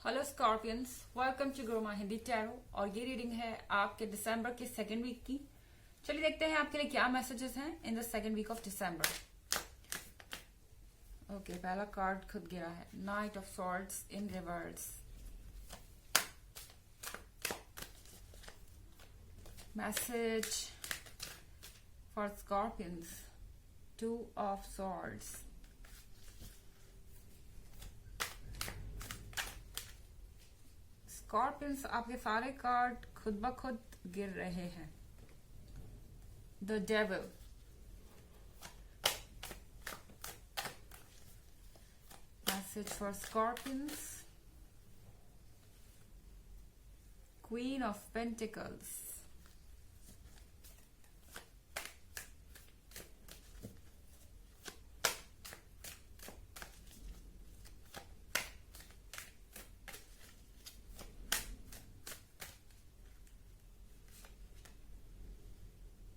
Hello scorpions, welcome to grow my Hindi tarot. और ये reading है आपके दिसंबर के सेकेंड वीक की। चलिए देखते हैं आपके लिए क्या मैसेजेस हैं in the second week of December. Okay, पहला कार्ड खुद गिरा है, knight of swords in reverse. Message for scorpions, two of swords. Scorpions, आपके सारे कार्ड खुद ब खुद गिर रहे हैं। The devil, message for scorpions, queen of pentacles,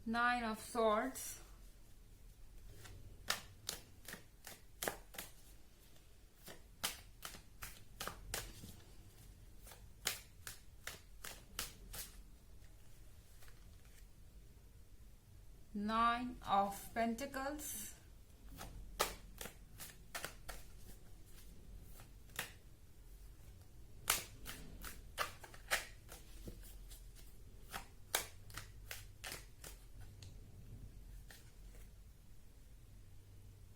Nine of Swords, Nine of Pentacles,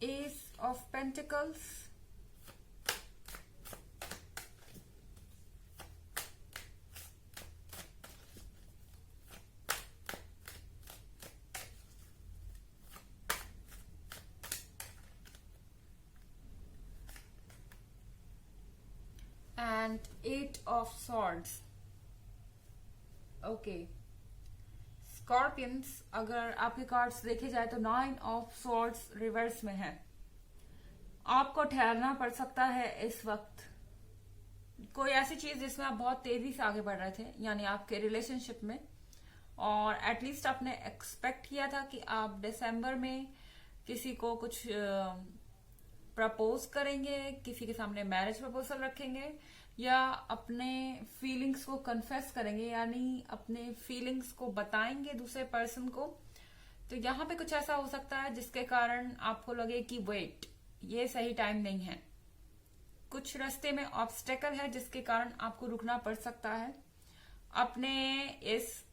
Ace of Pentacles, and Eight of Swords. Okay scorpions, अगर आपके कार्ड्स देखे जाए तो नाइन ऑफ सॉर्ड्स रिवर्स में है। आपको ठहरना पड़ सकता है इस वक्त। कोई ऐसी चीज जिसमें आप बहुत तेजी से आगे बढ़ रहे थे, यानी आपके रिलेशनशिप में, और एटलीस्ट आपने एक्सपेक्ट किया था कि आप दिसंबर में किसी को कुछ प्रपोज करेंगे, किसी के सामने मैरिज प्रपोजल रखेंगे, या अपने फीलिंग्स को कन्फेस करेंगे, यानी अपने फीलिंग्स को बताएंगे दूसरे पर्सन को। तो यहाँ पे कुछ ऐसा हो सकता है जिसके कारण आपको लगे कि वेट, ये सही टाइम नहीं है। कुछ रास्ते में ऑब्स्टेकल है जिसके कारण आपको रुकना पड़ सकता है अपने इस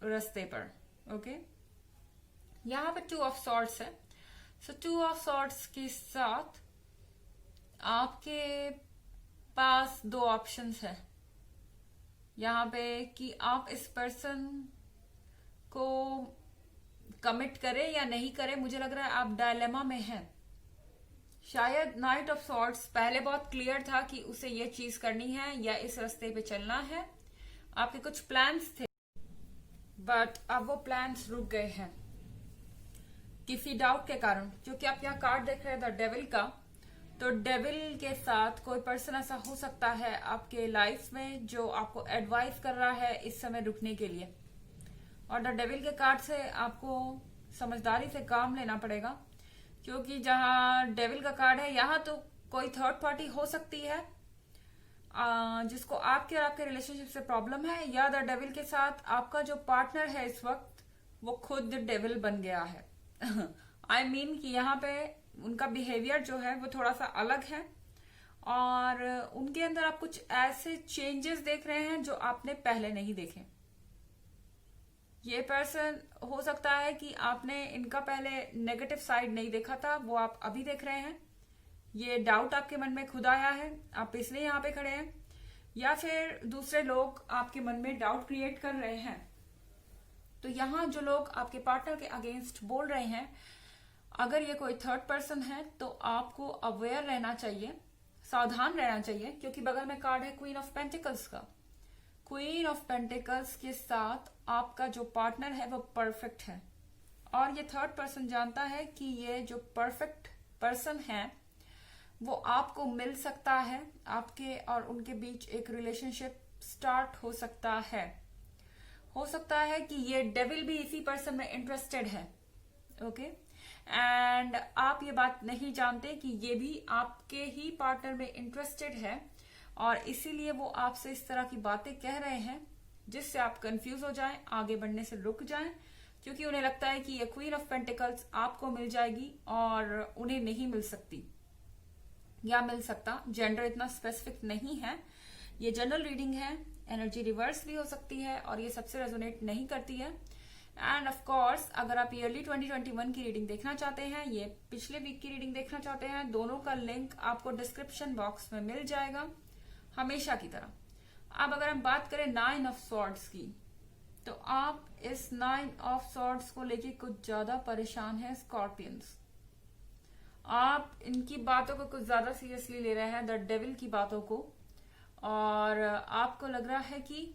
रास्ते पर। ओके, यहाँ पे टू ऑफ सॉर्ड्स है। सो टू ऑफ सॉर्ड्स के साथ आपके पास दो ऑप्शंस है यहाँ पे कि आप इस पर्सन को कमिट करें या नहीं करें। मुझे लग रहा है आप डायलेमा में हैं। शायद नाइट ऑफ सॉर्ड्स पहले बहुत क्लियर था कि उसे ये चीज करनी है या इस रास्ते पे चलना है। आपके कुछ प्लान्स थे, बट अब वो प्लान्स रुक गए हैं किसी डाउट के कारण। क्योंकि आप यहाँ कार्ड देख रहे हैं द डेविल का, तो डेविल के साथ कोई पर्सन ऐसा हो सकता है आपके लाइफ में जो आपको एडवाइस कर रहा है इस समय रुकने के लिए। और द डेविल के कार्ड से आपको समझदारी से काम लेना पड़ेगा, क्योंकि जहां डेविल का कार्ड है यहाँ तो कोई थर्ड पार्टी हो सकती है जिसको आपके और आपके रिलेशनशिप से प्रॉब्लम है, या द डेविल के साथ आपका जो पार्टनर है इस वक्त वो खुद डेविल बन गया है। आई मीन कि यहाँ पे उनका बिहेवियर जो है वो थोड़ा सा अलग है, और उनके अंदर आप कुछ ऐसे चेंजेस देख रहे हैं जो आपने पहले नहीं देखे। ये पर्सन हो सकता है कि आपने इनका पहले नेगेटिव साइड नहीं देखा था, वो आप अभी देख रहे हैं। ये डाउट आपके मन में खुद आया है, आप इसलिए यहाँ पे खड़े हैं, या फिर दूसरे लोग आपके मन में डाउट क्रिएट कर रहे हैं। तो यहाँ जो लोग आपके पार्टनर के अगेंस्ट बोल रहे हैं, अगर ये कोई थर्ड पर्सन है तो आपको अवेयर रहना चाहिए, सावधान रहना चाहिए, क्योंकि बगल में कार्ड है क्वीन ऑफ पेंटिकल्स का। क्वीन ऑफ पेंटिकल्स के साथ आपका जो पार्टनर है वो परफेक्ट है, और ये थर्ड पर्सन जानता है कि ये जो परफेक्ट पर्सन है वो आपको मिल सकता है। आपके और उनके बीच एक रिलेशनशिप स्टार्ट हो सकता है। हो सकता है कि ये डेविल भी इसी पर्सन में इंटरेस्टेड है। ओके, एंड आप ये बात नहीं जानते कि ये भी आपके ही पार्टनर में इंटरेस्टेड है, और इसीलिए वो आपसे इस तरह की बातें कह रहे हैं जिससे आप कंफ्यूज हो जाएं, आगे बढ़ने से रुक जाएं, क्योंकि उन्हें लगता है कि ये क्वीन ऑफ पेंटिकल्स आपको मिल जाएगी और उन्हें नहीं मिल सकती या मिल सकता। जेंडर इतना स्पेसिफिक नहीं है, ये जनरल रीडिंग है, एनर्जी रिवर्स भी हो सकती है और ये सबसे रेजोनेट नहीं करती है। एंड ऑफ कोर्स अगर आप ईयरली 2021 की रीडिंग देखना चाहते हैं, ये पिछले वीक की रीडिंग देखना चाहते हैं, दोनों का लिंक आपको डिस्क्रिप्शन बॉक्स में मिल जाएगा हमेशा की तरह। अब अगर हम बात करें 9 ऑफ स्वॉर्ड्स की, तो आप इस 9 ऑफ स्वॉर्ड्स को लेके कुछ ज्यादा परेशान हैं स्कॉर्पियंस। आप इनकी बातों को कुछ ज्यादा सीरियसली ले रहे हैं, द डेविल की बातों को, और आपको लग रहा है कि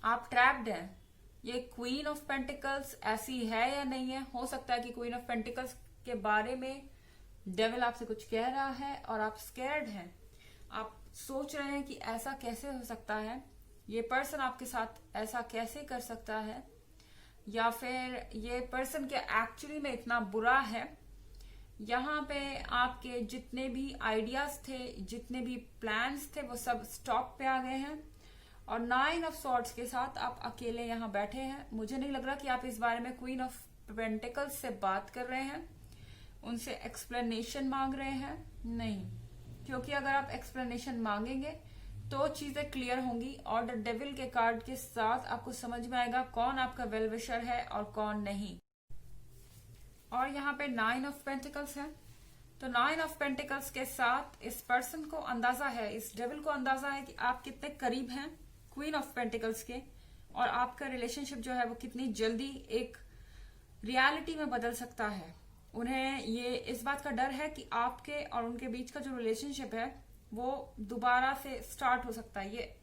आप ट्रैप्ड हैं। ये क्वीन ऑफ पेंटिकल्स ऐसी है या नहीं है, हो सकता है कि क्वीन ऑफ पेंटिकल्स के बारे में डेविल आपसे कुछ कह रहा है और आप स्कैर्ड हैं। आप सोच रहे हैं कि ऐसा कैसे हो सकता है, ये पर्सन आपके साथ ऐसा कैसे कर सकता है, या फिर ये पर्सन क्या एक्चुअली में इतना बुरा है। यहाँ पे आपके जितने भी आइडियाज थे, जितने भी प्लान्स थे, वो सब स्टॉप पे आ गए हैं और 9 ऑफ स्वॉर्ड्स के साथ आप अकेले यहाँ बैठे हैं। मुझे नहीं लग रहा कि आप इस बारे में क्वीन ऑफ पेंटिकल्स से बात कर रहे हैं, उनसे एक्सप्लेनेशन मांग रहे हैं, नहीं, क्योंकि अगर आप एक्सप्लेनेशन मांगेंगे तो चीजें क्लियर होंगी और द डेविल के कार्ड के साथ आपको समझ में आएगा कौन आपका वेल विशर है और कौन नहीं। और यहाँ पे 9 ऑफ पेंटिकल्स है, तो 9 ऑफ पेंटिकल्स के साथ इस पर्सन को अंदाजा है, इस डेविल को अंदाजा है कि आप कितने करीब हैं क्वीन ऑफ पेंटिकल्स के, और आपका रिलेशनशिप जो है वो कितनी जल्दी एक रियलिटी में बदल सकता है। उन्हें ये इस बात का डर है कि आपके और उनके बीच का जो रिलेशनशिप है वो दोबारा से स्टार्ट हो सकता है। ये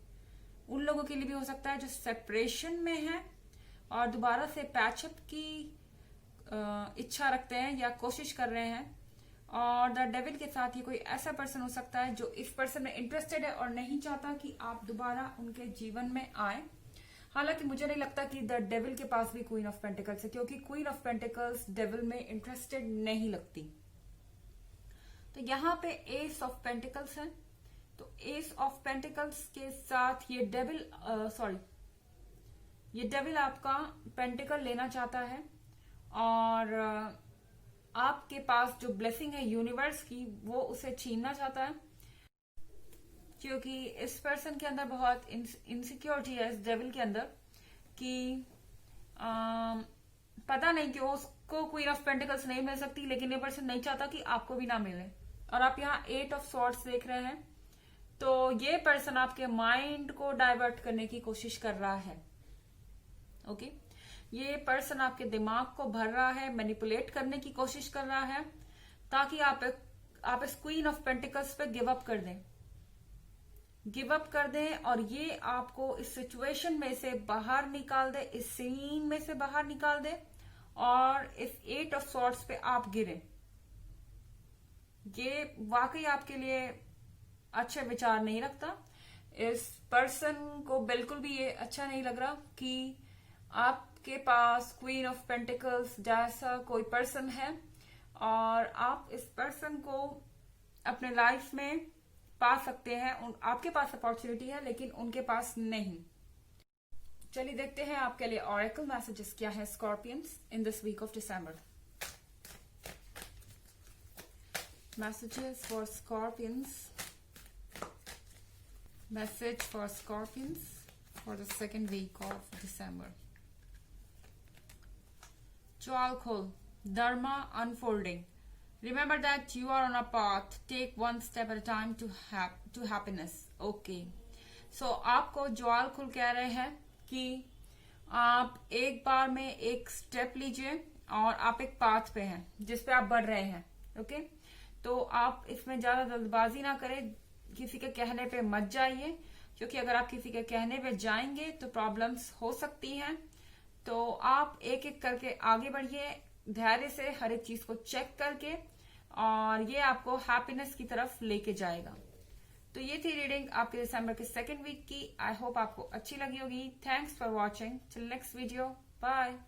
उन लोगों के लिए भी हो सकता है जो सेपरेशन में है और दोबारा से पैचअप की इच्छा रखते हैं या कोशिश कर रहे हैं। और द डेविल के साथ ही कोई ऐसा पर्सन हो सकता है जो इस पर्सन में इंटरेस्टेड है और नहीं चाहता कि आप दोबारा उनके जीवन में आए। हालांकि मुझे नहीं लगता कि द डेविल के पास भी क्वीन ऑफ पेंटिकल्स है, क्योंकि क्वीन ऑफ पेंटिकल्स डेविल में इंटरेस्टेड नहीं लगती। तो यहाँ पे एस ऑफ पेंटिकल्स है, तो एस ऑफ पेंटिकल्स के साथ ये डेविल आपका पेंटिकल लेना चाहता है और आपके पास जो ब्लेसिंग है यूनिवर्स की वो उसे छीनना चाहता है, क्योंकि इस पर्सन के अंदर बहुत इनसिक्योरिटी है, इस डेविल के अंदर, कि पता नहीं क्यों उसको क्वीन ऑफ पेंटिकल्स नहीं मिल सकती, लेकिन ये पर्सन नहीं चाहता कि आपको भी ना मिले। और आप यहाँ 8 ऑफ स्वॉर्ड्स देख रहे हैं, तो ये पर्सन आपके माइंड को डाइवर्ट करने की कोशिश कर रहा है। ओके, ये पर्सन आपके दिमाग को भर रहा है, मैनिपुलेट करने की कोशिश कर रहा है, ताकि आप इस क्वीन ऑफ पेंटिकल्स पे गिव अप कर दें और ये आपको इस सिचुएशन में से बाहर निकाल दे, इस सीन में से बाहर निकाल दे और इस 8 ऑफ स्वॉर्ड्स पे आप गिरे। ये वाकई आपके लिए अच्छे विचार नहीं रखता। इस पर्सन को बिल्कुल भी ये अच्छा नहीं लग रहा कि आपके पास क्वीन ऑफ पेंटिकल्स जैसा कोई पर्सन है और आप इस पर्सन को अपने लाइफ में पा सकते हैं। आपके पास अपॉर्चुनिटी है लेकिन उनके पास नहीं। चलिए देखते हैं आपके लिए ऑरेकल मैसेजेस क्या है scorpions in this week of December. Message for scorpions, message for scorpions for the second week of December. Joalkol, Dharma unfolding. Remember that you are on a path. Take one step at a time to happiness. Okay. So आपको ज्वालकुल कह रहे हैं कि आप एक बार में एक step लीजिए और आप एक पाथ पे हैं जिस पे आप बढ़ रहे हैं। ओके, तो आप इसमें ज्यादा जल्दबाजी ना करें, किसी के कहने पे मत जाइए, क्योंकि अगर आप किसी के कहने पे जाएंगे तो प्रॉब्लम्स हो सकती हैं। तो आप एक एक करके आगे बढ़िए, धैर्य से हर एक चीज को चेक करके, और ये आपको हैप्पीनेस की तरफ लेके जाएगा। तो ये थी रीडिंग आपके दिसंबर के सेकेंड वीक की। आई होप आपको अच्छी लगी होगी। Thanks for watching. Till next video, bye.